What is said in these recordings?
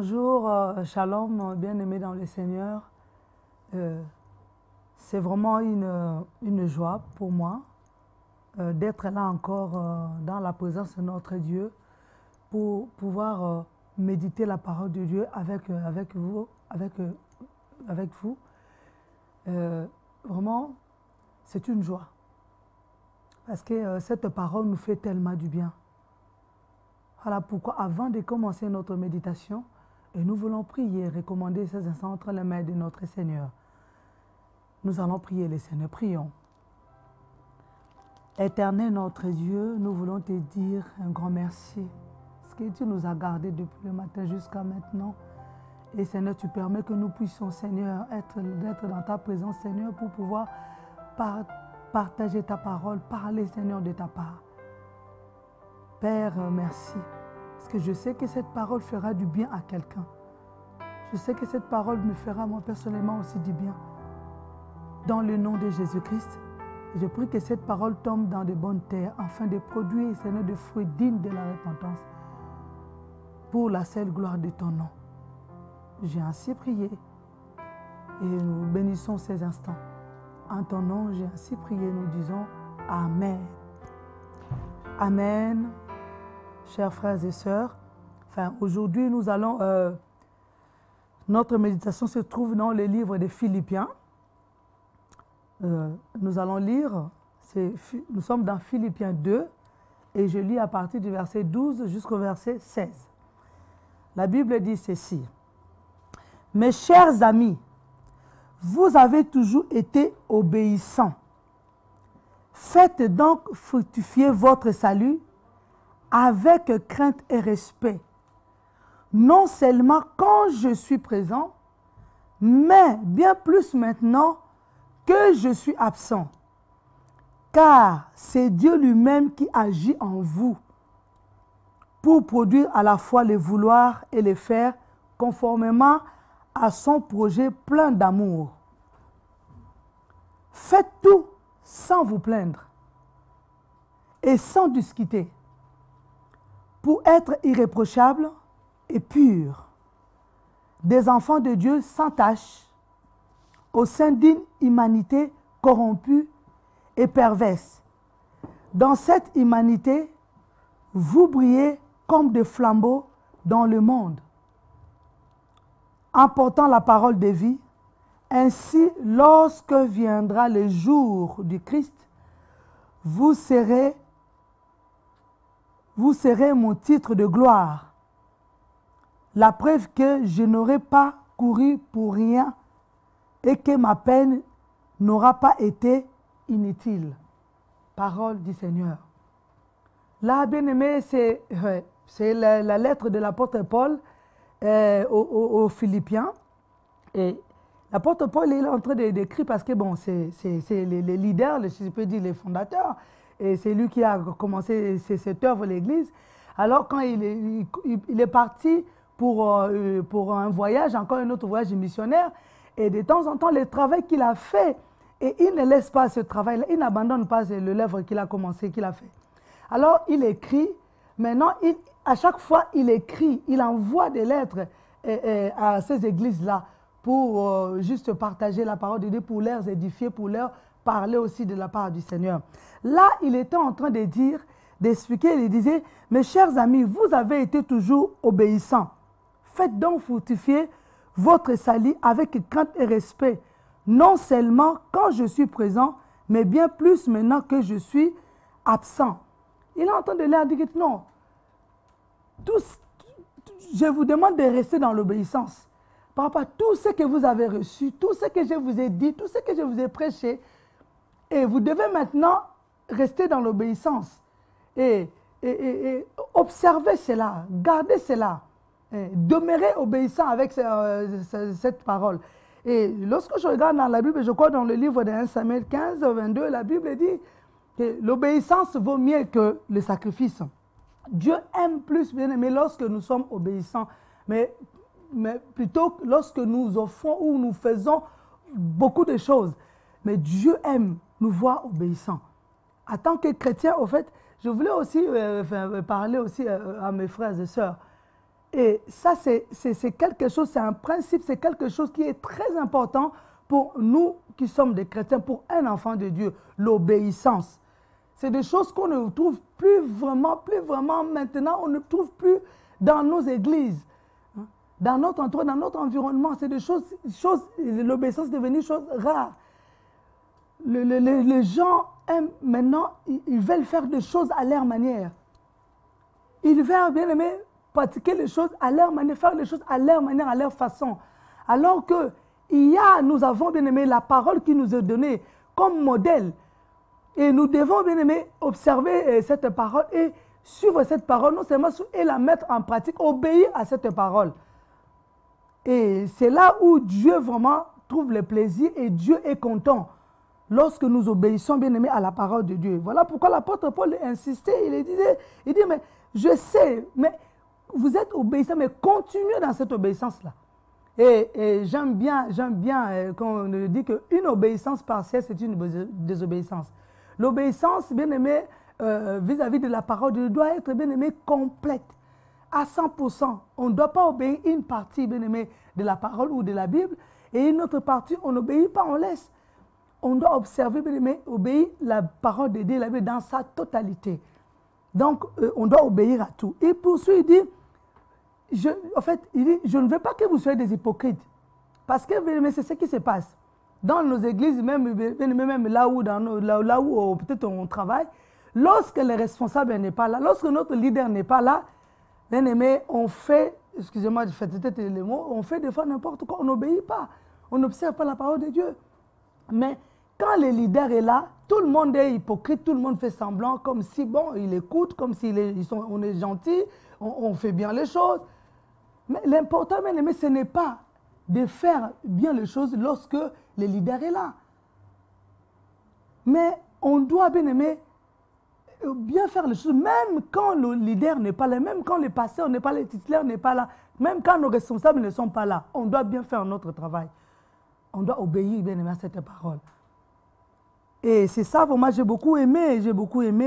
Bonjour, Shalom, bien-aimés dans le Seigneur. C'est vraiment une joie pour moi d'être là encore dans la présence de notre Dieu pour pouvoir méditer la parole de Dieu avec vous. Vraiment, c'est une joie parce que cette parole nous fait tellement du bien. Voilà pourquoi, avant de commencer notre méditation, et nous voulons prier et recommander ces instants entre les mains de notre Seigneur. Nous allons prier le Seigneur. Prions. Éternel notre Dieu, nous voulons te dire un grand merci. Parce que tu nous as gardés depuis le matin jusqu'à maintenant. Et Seigneur, tu permets que nous puissions, Seigneur, être dans ta présence, Seigneur, pour pouvoir partager ta parole, parler, Seigneur, de ta part. Père, merci, parce que je sais que cette parole fera du bien à quelqu'un. Je sais que cette parole me fera moi personnellement aussi du bien. Dans le nom de Jésus-Christ, je prie que cette parole tombe dans de bonnes terres afin de produire, Seigneur, des fruits dignes de la repentance pour la seule gloire de ton nom. J'ai ainsi prié et nous bénissons ces instants. En ton nom, j'ai ainsi prié, nous disons Amen. Amen. Chers frères et sœurs, aujourd'hui nous allons, notre méditation se trouve dans le livre de Philippiens. Nous allons lire, nous sommes dans Philippiens 2 et je lis à partir du verset 12 jusqu'au verset 16. La Bible dit ceci. Mes chers amis, vous avez toujours été obéissants. Faites donc fructifier votre salut avec crainte et respect, non seulement quand je suis présent, mais bien plus maintenant que je suis absent. Car c'est Dieu lui-même qui agit en vous pour produire à la fois les vouloir et les faire conformément à son projet plein d'amour. Faites tout sans vous plaindre et sans discuter, pour être irréprochables et purs, des enfants de Dieu sans tache, au sein d'une humanité corrompue et perverse. Dans cette humanité, vous brillez comme des flambeaux dans le monde, emportant la parole de vie. Ainsi, lorsque viendra le jour du Christ, vous serez mon titre de gloire. La preuve que je n'aurai pas couru pour rien et que ma peine n'aura pas été inutile. Parole du Seigneur. Là, bien aimé, c'est la lettre de l'apôtre Paul aux Philippiens. Et l'apôtre Paul est en train d'écrire parce que bon, c'est les leaders, si je peux dire les fondateurs. Et c'est lui qui a commencé cette œuvre, l'Église. Alors, quand il est parti pour un voyage, encore un autre voyage missionnaire, et de temps en temps, le travail qu'il a fait, et il ne laisse pas ce travail-là, il n'abandonne pas l'œuvre qu'il a commencé, qu'il a fait. Alors, il écrit, maintenant, à chaque fois, il écrit, il envoie des lettres à ces églises-là pour juste partager la parole de Dieu, pour leur édifier, pour leur parler aussi de la part du Seigneur. Là, il était en train de dire, d'expliquer, il disait, mes chers amis, vous avez été toujours obéissants. Faites donc fructifier votre salut avec crainte et respect, non seulement quand je suis présent, mais bien plus maintenant que je suis absent. Il est en train de leur dire, non, je vous demande de rester dans l'obéissance. Par rapport à tout ce que vous avez reçu, tout ce que je vous ai dit, tout ce que je vous ai prêché, et vous devez maintenant rester dans l'obéissance et observer cela, garder cela, demeurer obéissant avec cette parole. Et lorsque je regarde dans la Bible, je crois dans le livre de 1 Samuel 15, 22, la Bible dit que l'obéissance vaut mieux que le sacrifice. Dieu aime plus, bien aimé, lorsque nous sommes obéissants, mais plutôt lorsque nous offrons ou nous faisons beaucoup de choses. Mais Dieu aime nous voir obéissants. En tant que chrétien, au fait, je voulais aussi parler aussi à mes frères et sœurs. Et ça, c'est quelque chose, c'est un principe, c'est quelque chose qui est très important pour nous qui sommes des chrétiens, pour un enfant de Dieu, l'obéissance. C'est des choses qu'on ne trouve plus vraiment maintenant, on ne trouve plus dans nos églises, dans notre entourage, dans notre environnement. C'est des choses l'obéissance est devenue chose rare. Les gens aiment maintenant, ils veulent faire des choses à leur manière. Ils veulent bien aimer pratiquer les choses à leur manière, faire les choses à leur manière, à leur façon. Alors que nous avons bien aimé la parole qui nous est donnée comme modèle. Et nous devons bien aimer observer cette parole et suivre cette parole, non seulement et la mettre en pratique, obéir à cette parole. Et c'est là où Dieu vraiment trouve le plaisir et Dieu est content lorsque nous obéissons bien aimé à la parole de Dieu. Voilà pourquoi l'apôtre Paul insistait, il dit, mais je sais, mais vous êtes obéissants, mais continuez dans cette obéissance-là. Et j'aime bien quand on dit qu'une obéissance partielle, c'est une désobéissance. L'obéissance, bien aimé, vis-à-vis de la parole de Dieu, doit être, bien aimé, complète, à 100%. On ne doit pas obéir une partie, bien aimé, de la parole ou de la Bible, et une autre partie, on n'obéit pas, on laisse. On doit observer, bien aimé, obéir la parole de Dieu, la Bible, dans sa totalité. Donc, on doit obéir à tout. Il poursuit, il dit, je ne veux pas que vous soyez des hypocrites. Parce que c'est ce qui se passe. Dans nos églises, même là où peut-être on travaille, lorsque le responsable n'est pas là, lorsque notre leader n'est pas là, bien aimé, on fait, excusez-moi, je fais peut-être les mots, on fait des fois n'importe quoi, on n'obéit pas, on n'observe pas la parole de Dieu. Mais quand le leader est là, tout le monde est hypocrite, tout le monde fait semblant, comme si, bon, il écoute, comme si on est gentil, on fait bien les choses. Mais l'important, bien aimé, ce n'est pas de faire bien les choses lorsque le leader est là. Mais on doit, bien aimé, bien faire les choses, même quand le leader n'est pas là, même quand les pasteurs n'est pas là, les titulaires n'est pas là, même quand nos responsables ne sont pas là, on doit bien faire notre travail. On doit obéir, bien aimé, à cette parole. Et c'est ça, moi j'ai beaucoup aimé,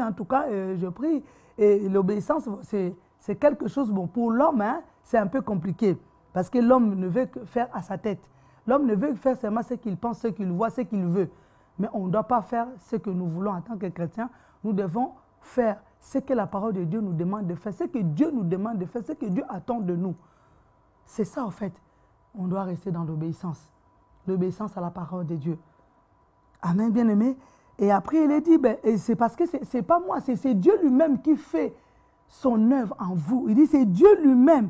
en tout cas, je prie. Et l'obéissance, c'est quelque chose, bon, pour l'homme, hein, c'est un peu compliqué. Parce que l'homme ne veut que faire à sa tête. L'homme ne veut faire seulement ce qu'il pense, ce qu'il voit, ce qu'il veut. Mais on ne doit pas faire ce que nous voulons en tant que chrétiens. Nous devons faire ce que la parole de Dieu nous demande de faire, ce que Dieu nous demande de faire, ce que Dieu attend de nous. C'est ça, en fait. On doit rester dans l'obéissance. L'obéissance à la parole de Dieu. Amen, bien-aimé. Et après, il est dit, ben, c'est parce que ce n'est pas moi, c'est Dieu lui-même qui fait son œuvre en vous. Il dit, c'est Dieu lui-même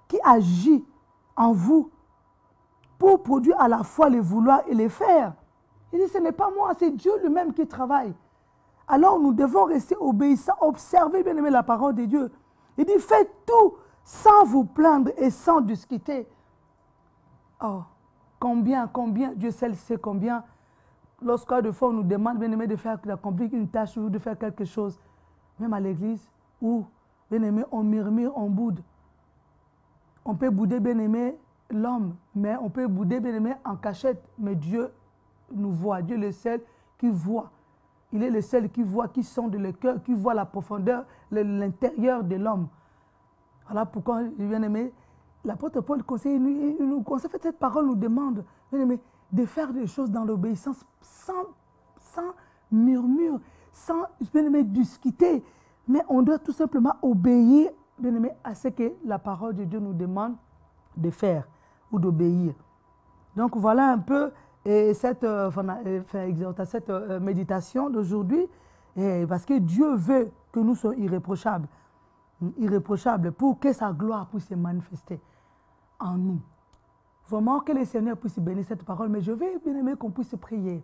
qui agit en vous pour produire à la fois les vouloir et les faire. Il dit, ce n'est pas moi, c'est Dieu lui-même qui travaille. Alors nous devons rester obéissants, observer, bien aimé, la parole de Dieu. Il dit, faites tout sans vous plaindre et sans discuter. Oh, combien, Dieu seul sait combien, lorsqu'à des fois on nous demande, bien aimé, d'accomplir une tâche ou de faire quelque chose, même à l'église, où, bien aimé, on murmure, on boude. On peut bouder, bien aimé, l'homme, mais on peut bouder, bien aimé, en cachette. Mais Dieu nous voit. Dieu est le seul qui voit. Il est le seul qui voit, qui sonde le cœur, qui voit la profondeur, l'intérieur de l'homme. Voilà pourquoi, bien aimé, l'apôtre Paul nous conseille, cette parole nous demande, bien aimé, de faire des choses dans l'obéissance sans murmure, sans, bien aimé, discuter. Mais on doit tout simplement obéir, bien aimé, à ce que la parole de Dieu nous demande de faire ou d'obéir. Donc voilà un peu cette méditation d'aujourd'hui, parce que Dieu veut que nous soyons irréprochables pour que sa gloire puisse se manifester en nous. Vraiment que le Seigneur puisse bénir cette parole, mais je veux bien aimer qu'on puisse prier.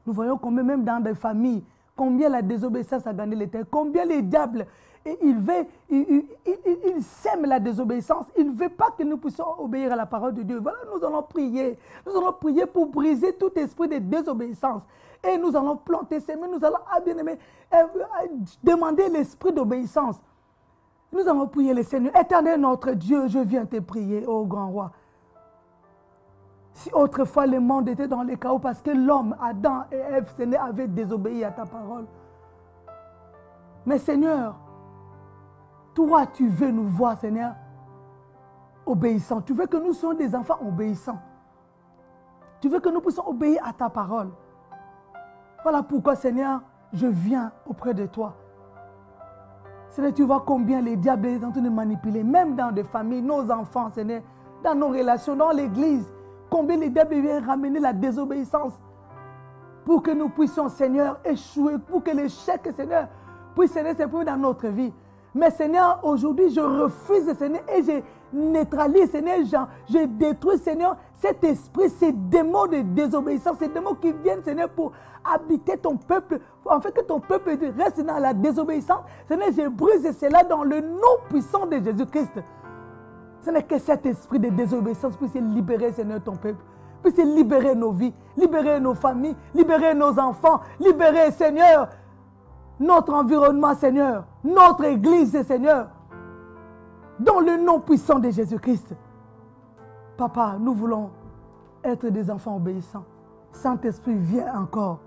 Nous voyons combien même dans des familles, combien la désobéissance a gagné les terres, combien les diables, ils sèment la désobéissance, ils ne veulent pas que nous puissions obéir à la parole de Dieu. Voilà, nous allons prier pour briser tout esprit de désobéissance. Et nous allons planter ces mains, nous allons, bien aimé, demander l'esprit d'obéissance. Nous allons prier le Seigneur. Éternel notre Dieu, je viens te prier, ô grand roi. Si autrefois le monde était dans le chaos parce que l'homme, Adam et Ève, avaient désobéi à ta parole. Mais Seigneur, toi tu veux nous voir, Seigneur. obéissants. Tu veux que nous soyons des enfants obéissants. Tu veux que nous puissions obéir à ta parole. Voilà pourquoi, Seigneur, je viens auprès de toi. Seigneur, tu vois combien les diables sont en train de manipuler, même dans des familles, nos enfants, Seigneur, dans nos relations, dans l'église. Combien les diables viennent ramener la désobéissance pour que nous puissions, Seigneur, échouer, pour que l'échec, Seigneur, puisse, Seigneur, s'imprimer dans notre vie. Mais, Seigneur, aujourd'hui, je refuse, Seigneur, et je neutralise, Seigneur, je détruis, Seigneur, cet esprit, ces démons de désobéissance, ces démons qui viennent, Seigneur, pour habiter ton peuple, en fait que ton peuple reste dans la désobéissance. Seigneur, je brise cela dans le nom puissant de Jésus-Christ. Seigneur, que cet esprit de désobéissance puisse libérer, Seigneur, ton peuple, puisse libérer nos vies, libérer nos familles, libérer nos enfants, libérer, Seigneur, notre environnement, Seigneur, notre église, Seigneur, dans le nom puissant de Jésus-Christ. Papa, nous voulons être des enfants obéissants. Saint-Esprit, viens encore.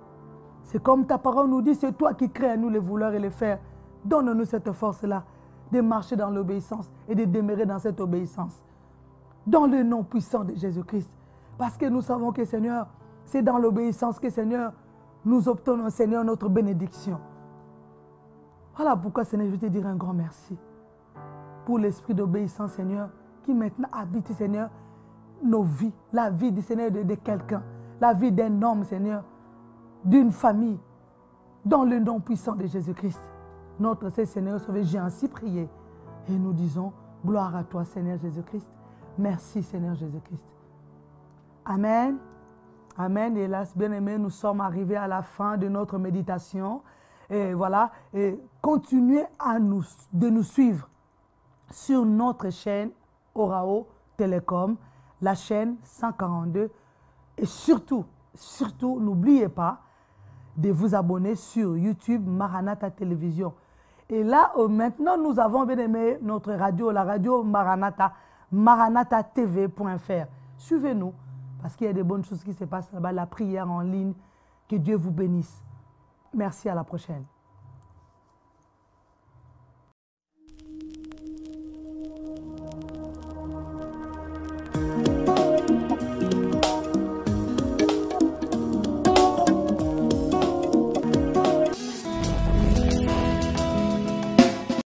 C'est comme ta parole nous dit, c'est toi qui crées à nous les vouloir et les faire. Donne-nous cette force-là de marcher dans l'obéissance et de demeurer dans cette obéissance. Dans le nom puissant de Jésus-Christ. Parce que nous savons que, Seigneur, c'est dans l'obéissance que, Seigneur, nous obtenons, Seigneur, notre bénédiction. Voilà pourquoi, Seigneur, je veux te dire un grand merci pour l'esprit d'obéissance, Seigneur, qui maintenant habite, Seigneur, nos vies, la vie du Seigneur de quelqu'un, la vie d'un homme, Seigneur, d'une famille, dans le nom puissant de Jésus-Christ. Notre Seigneur sauvé, j'ai ainsi prié. Et nous disons, gloire à toi, Seigneur Jésus-Christ. Merci, Seigneur Jésus-Christ. Amen. Amen. Et là, bien-aimés, nous sommes arrivés à la fin de notre méditation. Et voilà, et continuez de nous suivre sur notre chaîne Orao Télécom, la chaîne 142. Et surtout, n'oubliez pas de vous abonner sur YouTube Maranatha Télévision. Et là, maintenant, nous avons bien aimé notre radio, la radio Maranatha, maranathatv.fr. Suivez-nous, parce qu'il y a des bonnes choses qui se passent là-bas, la prière en ligne. Que Dieu vous bénisse. Merci, à la prochaine.